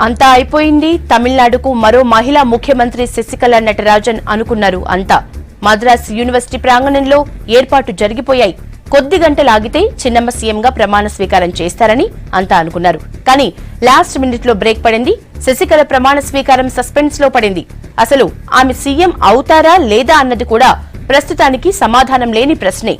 అంతా అయిపోయింది. తమిళనాడుకు మరో మహిళా ముఖ్యమంత్రి శశికళ నటరాజన్ అనుకున్నారు అంతా. మద్రాస్ యూనివర్సిటీ ప్రాంగణంలో ఏర్పాటు జరిగిపోయాయి. కొద్ది గంటలాగితే చిన్నమ్మ సీఎంగా ప్రమాణ స్వీకారం చేస్తారని అంతా అనుకున్నారు. కానీ లాస్ట్ మినిట్ లో బ్రేక్ పడింది. శశికళ ప్రమాణ స్వీకారం సస్పెన్స్ లో పడింది. అసలు ఆమె సీఎం అవుతారా లేదా అన్నది కూడా ప్రస్తుతానికి సమాధానం లేని ప్రశ్నే.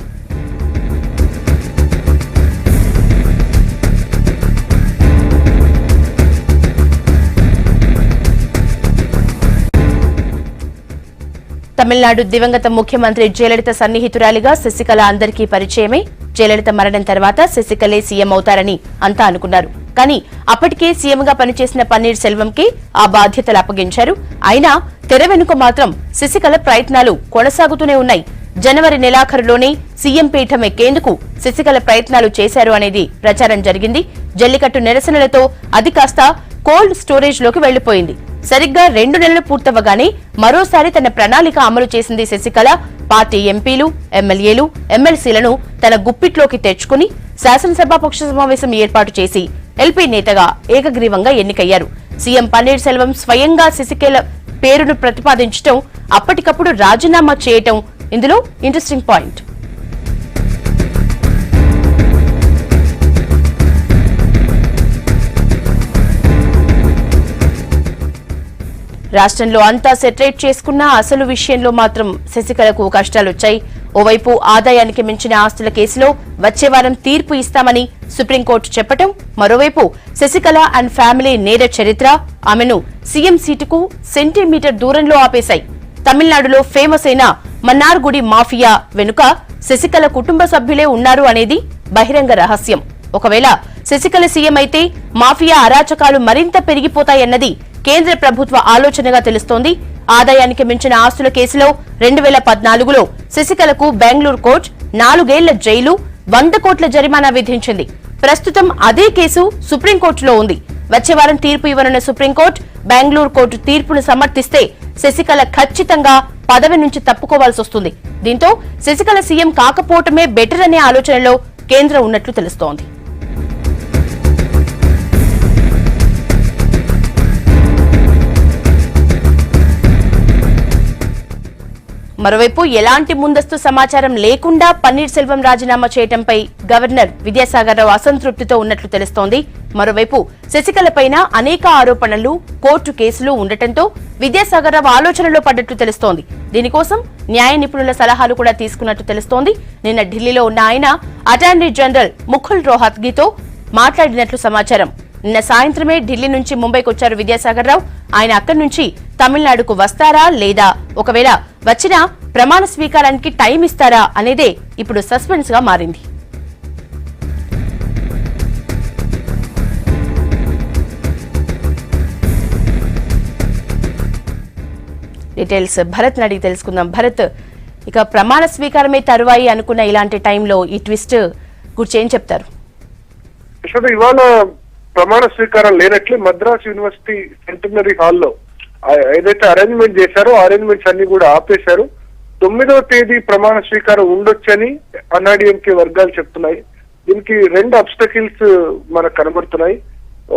తమిళనాడు దివంగత ముఖ్యమంత్రి జయలలిత సన్నిహితురాలిగా శశికళ అందరికీ పరిచయమే. జయలలిత మరణం తర్వాత శశికళే సీఎం అవుతారని అంతా అనుకున్నారు. కానీ అప్పటికే సీఎంగా పనిచేసిన పన్నీర్ సెల్వంకి ఆ బాధ్యతలు అప్పగించారు. అయినా తెర వెనుక మాత్రం శశికళ ప్రయత్నాలు కొనసాగుతూనే ఉన్నాయి. జనవరి నెలాఖరులోనే సీఎం పీఠం ఎక్కేందుకు శశికళ ప్రయత్నాలు చేశారు అనేది ప్రచారం జరిగింది. జల్లికట్టు నిరసనలతో అది కాస్త కోల్డ్ స్టోరేజ్ లోకి వెళ్లిపోయింది. సరిగ్గా 2 నెలలు పూర్తవగానే మరోసారి తన ప్రణాళిక అమలు చేసింది శశికళ. పార్టీ ఎంపీలు, ఎమ్మెల్యేలు, ఎమ్మెల్సీలను తన గుప్పిట్లోకి తెచ్చుకుని శాసనసభాపక్ష సమావేశం ఏర్పాటు చేసి ఎల్పీ నేతగా ఏకగ్రీవంగా ఎన్నికయ్యారు. సీఎం పన్నీర్ సెల్వం స్వయంగా శశికళ పేరును ప్రతిపాదించడం, అప్పటికప్పుడు రాజీనామా చేయటం ఇందులో ఇంట్రెస్టింగ్ పాయింట్. రాష్ట్రంలో అంతా సెటరేట్ చేసుకున్న అసలు విషయంలో మాత్రం శశికళకు కష్టాలొచ్చాయి. ఓవైపు ఆదాయానికి మించిన ఆస్తుల కేసులో వచ్చే వారం తీర్పు ఇస్తామని సుప్రీంకోర్టు చెప్పటం, మరోవైపు శశికళ అండ్ ఫ్యామిలీ నేర చరిత్ర ఆమెను సీఎం సీటుకు సెంటీమీటర్ దూరంలో ఆపేశాయి. తమిళనాడులో ఫేమస్ అయిన మన్నార్గుడి మాఫియా వెనుక శశికళ కుటుంబ సభ్యులే ఉన్నారు అనేది బహిరంగ రహస్యం. ఒకవేళ శశికళ సీఎం అయితే మాఫియా అరాచకాలు మరింత పెరిగిపోతాయన్నది కేంద్ర ప్రభుత్వ ఆలోచనగా తెలుస్తోంది. ఆదాయానికి మించిన ఆస్తుల కేసులో 2014లో శశికళకు బెంగళూరు కోర్టు 4 ఏళ్ల జైలు, 100 కోట్ల జరిమానా విధించింది. ప్రస్తుతం అదే కేసు సుప్రీంకోర్టులో ఉంది. వచ్చే వారం తీర్పు ఇవ్వనున్న సుప్రీంకోర్టు బెంగళూరు కోర్టు తీర్పును సమర్థిస్తే శశికళ ఖచ్చితంగా పదవి నుంచి తప్పుకోవాల్సి వస్తుంది. దీంతో శశికళ సీఎం కాకపోవటమే బెటర్ అనే ఆలోచనలో కేంద్రం ఉన్నట్లు తెలుస్తోంది. మరోవైపు ఎలాంటి ముందస్తు సమాచారం లేకుండా పన్నీర్ సెల్వం రాజీనామా చేయడంపై గవర్నర్ విద్యాసాగర్ రావు అసంతృప్తితో ఉన్నట్లు తెలుస్తోంది. మరోవైపు శశికళపైన అనేక ఆరోపణలు, కోర్టు కేసులు ఉండటంతో విద్యాసాగర్ రావు ఆలోచనలో పడ్డట్లు తెలుస్తోంది. దీనికోసం న్యాయ నిపుణుల సలహాలు కూడా తీసుకున్నట్టు తెలుస్తోంది. నిన్న ఢిల్లీలో ఉన్న ఆయన అటార్నీ జనరల్ ముకుల్ రోహత్గీతో మాట్లాడినట్లు సమాచారం. నిన్న సాయంత్రమే ఢిల్లీ నుంచి ముంబైకి వచ్చారు విద్యాసాగర్ రావు. ఆయన అక్కడి నుంచి తమిళనాడుకు వస్తారా లేదా, ఒకవేళ వచ్చినా ప్రమాణ స్వీకారానికి టైం ఇస్తారా అనేదే ఇప్పుడు సస్పెన్స్ గా మారింది. డీటెయిల్స్ భరత్ అడిగి తెలుసుకుందాం. భరత్, ఇక ప్రమాణ స్వీకారమే తరువాయి అనుకున్న ఇలాంటి టైంలో ఈ ట్విస్ట్ గురించి ఏం చెప్తారు? ఇవాళ ప్రమాణ స్వీకారం లేనట్లే మద్రాస్ యూనివర్సిటీ సెంటనరీ హాల్లో ఏదైతే అరేంజ్మెంట్ చేశారో అరేంజ్మెంట్స్ అన్ని కూడా ఆపేశారు. 9వ తేదీ ప్రమాణ స్వీకారం ఉండొచ్చని అన్నాడీఎంకే వర్గాలు చెప్తున్నాయి. దీనికి 2 అబ్స్టకిల్స్ మనకు కనబడుతున్నాయి.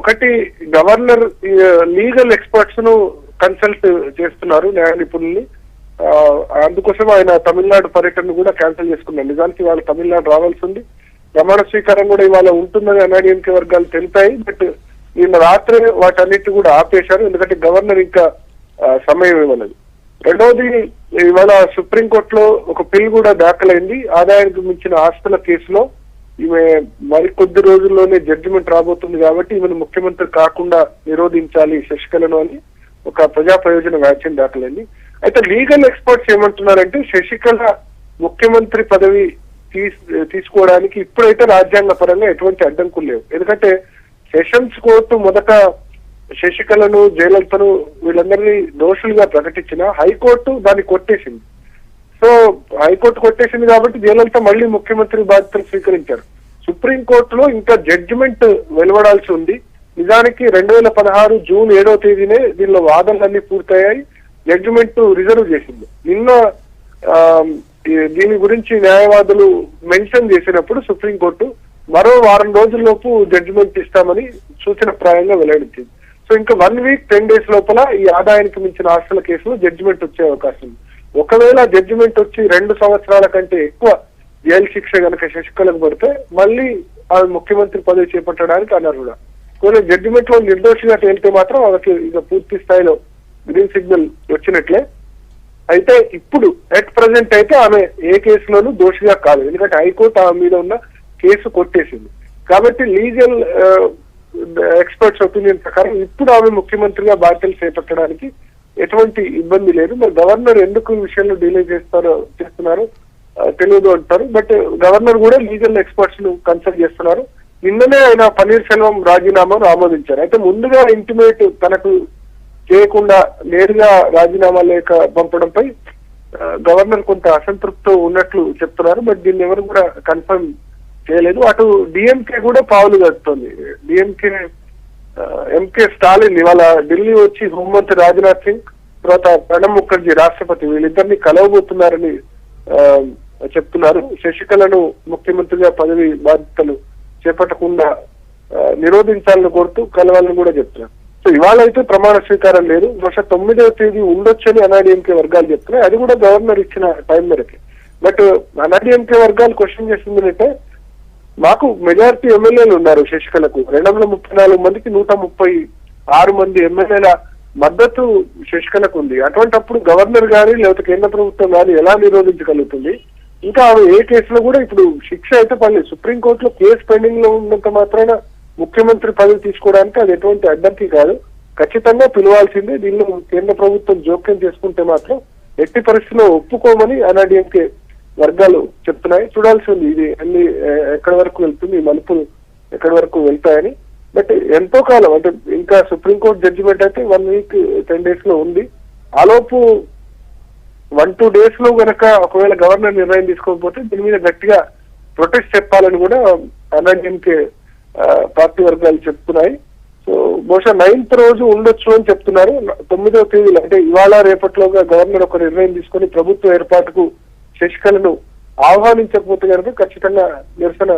ఒకటి, గవర్నర్ లీగల్ ఎక్స్పర్ట్స్ ను కన్సల్ట్ చేస్తున్నారు, న్యాయ నిపుణుల్ని. అందుకోసం ఆయన తమిళనాడు పర్యటన కూడా క్యాన్సిల్ చేసుకున్నారు. నిజానికి వాళ్ళు తమిళనాడు రావాల్సి ఉంది. ప్రమాణ స్వీకారం కూడా ఇవాళ ఉంటుందని అన్నాడీఎంకే వర్గాలు తెలిపాయి. బట్ నిన్న రాత్రి వాటన్నిటి కూడా ఆపేశారు, ఎందుకంటే గవర్నర్ ఇంకా సమయం ఇవ్వలేదు. రెండవది, ఇవాళ సుప్రీంకోర్టులో ఒక పిల్ కూడా దాఖలైంది. ఆదాయానికి మించిన ఆస్తుల కేసులో ఈమె మరికొద్ది రోజుల్లోనే జడ్జిమెంట్ రాబోతుంది కాబట్టి ఈమెను ముఖ్యమంత్రి కాకుండా నిరోధించాలి శశికళను అని ఒక ప్రజా ప్రయోజన వ్యాఖ్యం దాఖలైంది. అయితే లీగల్ ఎక్స్పర్ట్స్ ఏమంటున్నారంటే శశికళ ముఖ్యమంత్రి పదవి తీసుకోవడానికి ఇప్పుడైతే రాజ్యాంగ పరంగా ఎటువంటి అడ్డంకులు లేవు. ఎందుకంటే సెషన్స్ కోర్టు మొదట శశికళను, జయలలితను వీళ్ళందరినీ దోషులుగా ప్రకటించిన హైకోర్టు దాన్ని కొట్టేసింది. సో హైకోర్టు కొట్టేసింది కాబట్టి జయలలిత మళ్ళీ ముఖ్యమంత్రి బాధ్యతలు స్వీకరించారు. సుప్రీంకోర్టులో ఇంకా జడ్జిమెంట్ వెలువడాల్సి ఉంది. నిజానికి 2016 జూన్ 7వ తేదీనే దీనిలో వాదనలన్నీ పూర్తయ్యాయి. జడ్జిమెంట్ రిజర్వ్ చేసింది. నిన్న దీని గురించి న్యాయవాదులు మెన్షన్ చేసినప్పుడు సుప్రీంకోర్టు మరో వారం రోజుల్లోపు జడ్జిమెంట్ ఇస్తామని సూచన ప్రాయంగా వెల్లడించింది. సో ఇంకా 1 వీక్ 10 days లోపల ఈ ఆదాయానికి మించిన ఆస్తుల కేసులో జడ్జిమెంట్ వచ్చే అవకాశం ఉంది. ఒకవేళ జడ్జిమెంట్ వచ్చి 2 సంవత్సరాల కంటే ఎక్కువ జైలు శిక్ష గనక శశికళకు పడితే మళ్ళీ ఆమె ముఖ్యమంత్రి పదవి చేపట్టడానికి అనర్హుడా. కొన్ని జడ్జిమెంట్ లో నిర్దోషిగా తేలితే మాత్రం ఆమెకి ఇక పూర్తి స్థాయిలో గ్రీన్ సిగ్నల్ వచ్చినట్లే. అయితే ఇప్పుడు ఎట్ ప్రజెంట్ అయితే ఆమె ఏ కేసులోనూ దోషిగా కాదు, ఎందుకంటే హైకోర్టు ఆమె మీద ఉన్న కేసు కొట్టేసింది. కాబట్టి లీగల్ ఎక్స్పర్ట్స్ ఒపీనియన్ ప్రకారం ఇప్పుడు ఆమె ముఖ్యమంత్రిగా బాధ్యతలు చేపట్టడానికి ఎటువంటి ఇబ్బంది లేదు. మరి గవర్నర్ ఎందుకు ఈ విషయంలో డిలే చేస్తున్నారో తెలియదు అంటారు. బట్ గవర్నర్ కూడా లీగల్ ఎక్స్పర్ట్స్ ను కన్సల్ట్ చేస్తున్నారు. నిన్ననే ఆయన పన్నీర్ సెల్వం రాజీనామాను ఆమోదించారు. అయితే ముందుగా ఇంటిమేట్ తనకు చేయకుండా నేరుగా రాజీనామా లేఖ పంపడంపై గవర్నర్ కొంత అసంతృప్తితో ఉన్నట్లు చెప్తున్నారు. బట్ దీన్ని ఎవరు కూడా కన్ఫర్మ్ చేయలేదు. అటు డిఎంకే కూడా పావులు కడుతోంది. ఎంకే స్టాలిన్ ఇవాళ ఢిల్లీ వచ్చి హోంమంత్రి రాజ్నాథ్ సింగ్ తర్వాత ప్రణబ్ ముఖర్జీ రాష్ట్రపతి వీళ్ళిద్దరిని కలవబోతున్నారని చెప్తున్నారు. శశికళను ముఖ్యమంత్రిగా పదవి బాధ్యతలు చేపట్టకుండా నిరోధించాలని కోరుతూ కలవాలని కూడా చెప్తున్నారు. సో ఇవాళ అయితే ప్రమాణ స్వీకారం లేదు. బహుశా 9వ తేదీ ఉండొచ్చని అన్నాడీఎంకే వర్గాలు చెప్తున్నాయి. అది కూడా గవర్నర్ ఇచ్చిన టైం మేరకి. బట్ అన్నాడీఎంకే వర్గాలు క్వశ్చన్ చేస్తుంది అంటే మాకు మెజారిటీ ఎమ్మెల్యేలు ఉన్నారు శశికళకు, 234 మందికి 136 మంది ఎమ్మెల్యేల మద్దతు శశికళకు ఉంది. అటువంటిప్పుడు గవర్నర్ గాని లేకపోతే కేంద్ర ప్రభుత్వం గాని ఎలా నిరోధించగలుగుతుంది? ఇంకా ఆమె ఏ కేసులో కూడా ఇప్పుడు శిక్ష అయితే పడలేదు. సుప్రీంకోర్టులో కేసు పెండింగ్ లో ఉన్నంత మాత్రాన ముఖ్యమంత్రి పదవి తీసుకోవడానికి అది ఎటువంటి అడ్డంకి కాదు. ఖచ్చితంగా పిలవాల్సిందే. దీనిలో కేంద్ర ప్రభుత్వం జోక్యం చేసుకుంటే మాత్రం ఎట్టి పరిస్థితిలో ఒప్పుకోమని అన్నాడీఎంకే వర్గాలు చెప్తున్నాయి. చూడాల్సి ఉంది ఇది అన్ని ఎక్కడి వరకు వెళ్తుంది, ఈ మలుపులు ఎక్కడి వరకు వెళ్తాయని. బట్ ఎంతో కాలం అంటే ఇంకా సుప్రీంకోర్టు జడ్జిమెంట్ అయితే 1 వీక్ 10 days లో ఉంది. ఆలోపు 1-2 days లో గనక ఒకవేళ గవర్నర్ నిర్ణయం తీసుకోకపోతే దీని మీద గట్టిగా ప్రొటెస్ట్ చెప్పాలని కూడా అన్నాడీఎంకే పార్టీ వర్గాలు చెప్తున్నాయి. సో బహుశా 9th రోజు ఉండొచ్చు అని చెప్తున్నారు. 9వ తేదీలో అంటే ఇవాళ రేపట్లోగా గవర్నర్ ఒక నిర్ణయం తీసుకొని ప్రభుత్వ ఏర్పాటుకు శశికళను ఆహ్వానించకపోతే కనుక ఖచ్చితంగా నిరసన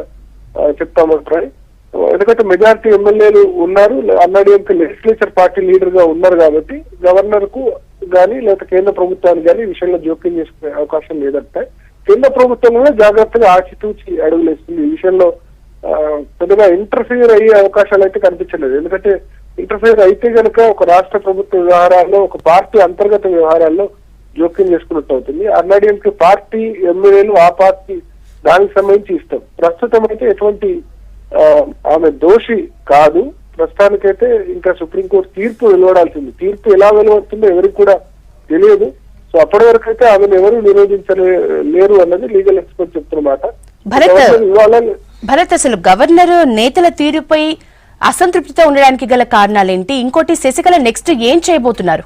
చెప్తామంటున్నాయి. ఎందుకంటే మెజారిటీ ఎమ్మెల్యేలు ఉన్నారు, అన్నాడీఎంకే లెజిస్లేచర్ పార్టీ లీడర్ గా ఉన్నారు కాబట్టి గవర్నర్ కు గానీ లేకపోతే కేంద్ర ప్రభుత్వానికి కానీ ఈ విషయంలో జోక్యం చేసుకునే అవకాశం లేదంటే కేంద్ర ప్రభుత్వం కూడా జాగ్రత్తగా ఆచితూచి అడుగులేస్తుంది. ఈ విషయంలో పెద్దగా ఇంటర్ఫియర్ అయ్యే అవకాశాలు అయితే కనిపించలేదు. ఎందుకంటే ఇంటర్ఫియర్ అయితే కనుక ఒక రాష్ట్ర ప్రభుత్వ వ్యవహారాల్లో ఒక పార్టీ అంతర్గత వ్యవహారాల్లో జోక్యం చేసుకున్నట్టు అవుతుంది. అన్నాడీఎంకే పార్టీ ఎమ్మెల్యేలు ఆ పార్టీ దానికి సంబంధించి ఇస్తాం. ప్రస్తుతం అయితే ఎటువంటి ఆమె దోషి కాదు. ప్రస్తుతానికైతే ఇంకా సుప్రీంకోర్టు తీర్పు వెలువడాల్సింది. తీర్పు ఎలా వెలువడుతుందో ఎవరికి కూడా తెలియదు. సో అప్పటి వరకు అయితే ఆమెను ఎవరు నిరోధించలేరు అన్నది లీగల్ ఎక్స్పర్ట్ చెప్తున్నమాట. భరత్, అసలు గవర్నర్ నేతల తీరుపై అసంతృప్తితో ఉండడానికి గల కారణాలేంటి? ఇంకోటి, శశికళ నెక్స్ట్ ఏం చేయబోతున్నారు?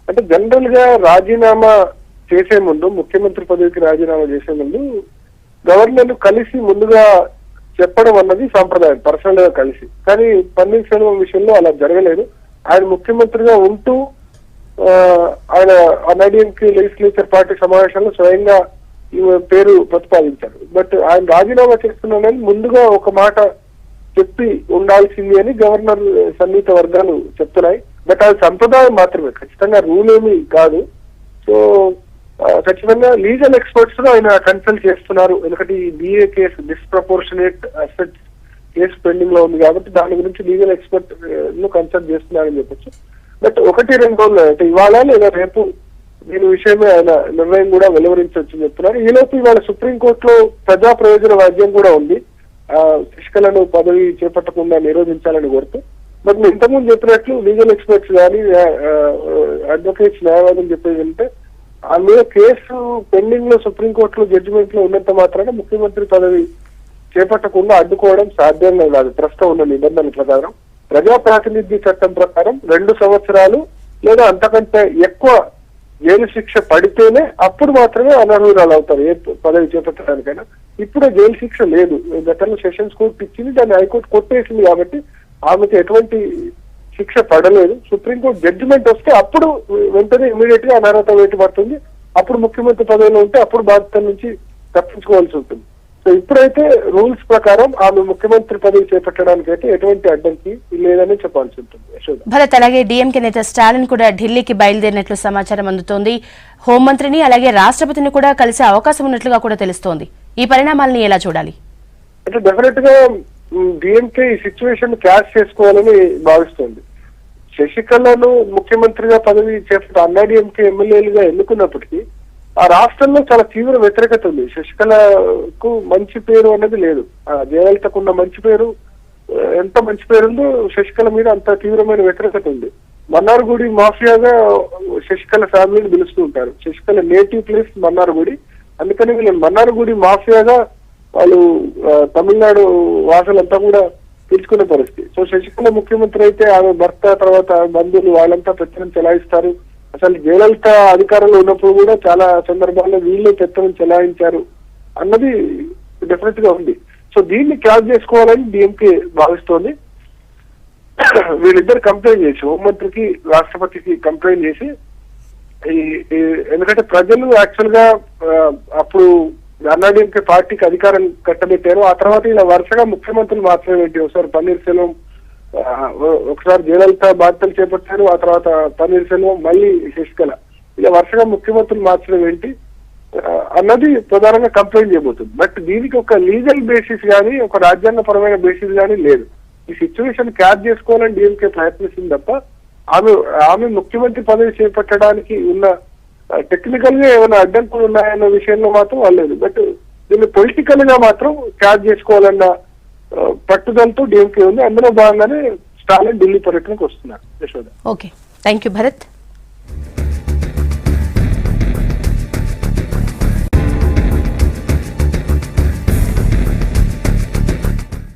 అంటే జనరల్ గా రాజీనామా చేసే ముందు, ముఖ్యమంత్రి పదవికి రాజీనామా చేసే ముందు గవర్నర్ కలిసి ముందుగా చెప్పడం అన్నది సాంప్రదాయం, పర్సనల్ గా కలిసి. కానీ పన్నీర్ సెల్వం విషయంలో అలా జరగలేదు. ఆయన ముఖ్యమంత్రిగా ఉంటూ ఆయన అన్నాడీఎంకే లెజిస్లేచర్ పార్టీ సమావేశంలో స్వయంగా ఈ పేరు ప్రతిపాదించారు. బట్ ఆయన రాజీనామా చేస్తున్నాడని ముందుగా ఒక మాట చెప్పి ఉండాల్సింది అని గవర్నర్ సన్నిహిత వర్గాలు చెప్తున్నాయి. బట్ అది సంప్రదాయం మాత్రమే, ఖచ్చితంగా రూల్ ఏమీ కాదు. సో ఖచ్చితంగా లీగల్ ఎక్స్పర్ట్స్ లో ఆయన కన్సల్ట్ చేస్తున్నారు. ఎందుకంటే ఈ DA case disproportionate assets case pending లో ఉంది కాబట్టి దాని గురించి లీగల్ ఎక్స్పర్ట్ ను కన్సల్ట్ చేస్తున్నారని చెప్పొచ్చు. బట్ 1-2 రోజులు అంటే ఇవాళ లేదా రేపు దీని విషయమే ఆయన నిర్ణయం కూడా వెలువరించవచ్చు చెప్తున్నారు. ఈలోపు ఇవాళ సుప్రీంకోర్టులో ప్రజా ప్రయోజన వాద్యం కూడా ఉంది. శశికళను పదవి చేపట్టకుండా నిరోధించాలని కోరుతూ. బట్ నేను ఇంతకుముందు చెప్పినట్లు లీగల్ ఎక్స్పర్ట్స్ కానీ అడ్వకేట్స్ న్యాయవాదం చెప్పేది అంటే ఆ మీద కేసు పెండింగ్ లో సుప్రీంకోర్టులో జడ్జిమెంట్ లో ఉన్నంత మాత్రాన ముఖ్యమంత్రి పదవి చేపట్టకుండా అడ్డుకోవడం సాధ్యం కాదు. ప్రస్తుతం ఉన్న నిబంధనల ప్రకారం ప్రజా ప్రాతినిధ్య చట్టం ప్రకారం 2 సంవత్సరాలు లేదా అంతకంటే ఎక్కువ జైలు శిక్ష పడితేనే అప్పుడు మాత్రమే అనర్హురాలు అవుతారు ఏ పదవి చేపట్టడానికైనా. ఇప్పుడు జైలు శిక్ష లేదు. గతంలో సెషన్స్ కోర్టు ఇచ్చింది, దాన్ని హైకోర్టు కొట్టేసింది కాబట్టి ఆమెకు ఎటువంటి శిక్ష పడలేదు. సుప్రీంకోర్టు జడ్జిమెంట్ వస్తే అప్పుడు వెంటనే ఇమీడియట్ గా అనర్హత వేటు పడుతుంది. అప్పుడు ముఖ్యమంత్రి పదవిలో ఉంటే అప్పుడు బాధ్యత నుంచి తప్పించుకోవాల్సి ఉంటుంది. సో ఇప్పుడైతే రూల్స్ ప్రకారం ఆమె ముఖ్యమంత్రి పదవి చేపట్టడానికి అయితే ఎటువంటి అడ్డంకి లేదని చెప్పాల్సి ఉంటుంది యశోద. భరత్, అలాగే డీఎంకే నేత స్టాలిన్ కూడా ఢిల్లీకి బయలుదేరినట్లు సమాచారం అందుతోంది. హోంమంత్రిని అలాగే రాష్ట్రపతిని కూడా కలిసే అవకాశం ఉన్నట్లుగా కూడా తెలుస్తోంది. ఈ పరిణామాలని ఎలా చూడాలి? అంటే డెఫినెట్ గా డిఎంకే ఈ సిచ్యువేషన్ క్యాష్ చేసుకోవాలని భావిస్తోంది. శశికళను ముఖ్యమంత్రిగా పదవి చేపట్టిన అన్నాడీఎంకే ఎమ్మెల్యేలుగా ఎన్నుకున్నప్పటికీ ఆ రాష్ట్రంలో చాలా తీవ్ర వ్యతిరేకత ఉంది. శశికళకు మంచి పేరు అనేది లేదు. జయలలితకు ఉన్న మంచి పేరు, ఎంత మంచి పేరు ఉందో శశికళ మీద అంత తీవ్రమైన వ్యతిరేకత ఉంది. మన్నార్గుడి మాఫియాగా శశికళ ఫ్యామిలీని పిలుస్తూ ఉంటారు. శశికళ నేటివ్ ప్లేస్ మన్నార్గుడి, అందుకని వీళ్ళు మన్నార్గుడి మాఫియాగా వాళ్ళు తమిళనాడు వాసులంతా కూడా పిలుచుకునే పరిస్థితి. సో శశికళ ముఖ్యమంత్రి అయితే ఆమె భర్త తర్వాత బంధువులు వాళ్ళంతా పెత్తనం చెలాయిస్తారు. అసలు జయలలిత అధికారంలో ఉన్నప్పుడు కూడా చాలా సందర్భాల్లో వీళ్ళే పెత్తనం చెలాయించారు అన్నది డెఫినెట్ గా ఉంది. సో దీన్ని క్యాచ్ చేసుకోవాలని డిఎంకే భావిస్తోంది. వీళ్ళిద్దరు కంప్లైంట్ చేసి హోంమంత్రికి రాష్ట్రపతికి కంప్లైంట్ చేసి ఎందుకంటే ప్రజలు యాక్చువల్ గా అప్పుడు అన్నాడీఎంకే పార్టీకి అధికారం కట్టబెట్టారు. ఆ తర్వాత ఇలా వరుసగా ముఖ్యమంత్రులు మాత్రమే ఏంటి, ఒకసారి పన్నీర్ సెల్వం, ఒకసారి జయలలిత బాధ్యతలు చేపట్టారు, ఆ తర్వాత పన్నీర్ సెల్వం, మళ్ళీ శశికళ, ఇలా వరుసగా ముఖ్యమంత్రులు మార్చడం ఏంటి అన్నది ప్రధానంగా కంప్లైంట్ చేయబోతుంది. బట్ దీనికి ఒక లీగల్ బేసిస్ కానీ ఒక రాజ్యాంగపరమైన బేసిస్ కానీ లేదు. ఈ సిచ్యువేషన్ క్యాచ్ చేసుకోవాలని డిఎంకే ప్రయత్నిస్తుంది తప్ప ఆమె ముఖ్యమంత్రి పదవి చేపట్టడానికి ఉన్న టెక్నికల్ గా ఏమైనా అడ్డంకులు ఉన్నాయన్న విషయంలో మాత్రం వాళ్ళలేదు. బట్ దీన్ని పొలిటికల్ గా మాత్రం క్యాచ్ చేసుకోవాలన్న పట్టుదలతో డిఎంకే ఉంది. అందులో భాగంగానే స్టాలిన్ ఢిల్లీ పర్యటనకు వస్తున్నారు Yashoda. Okay, thank you Bharat.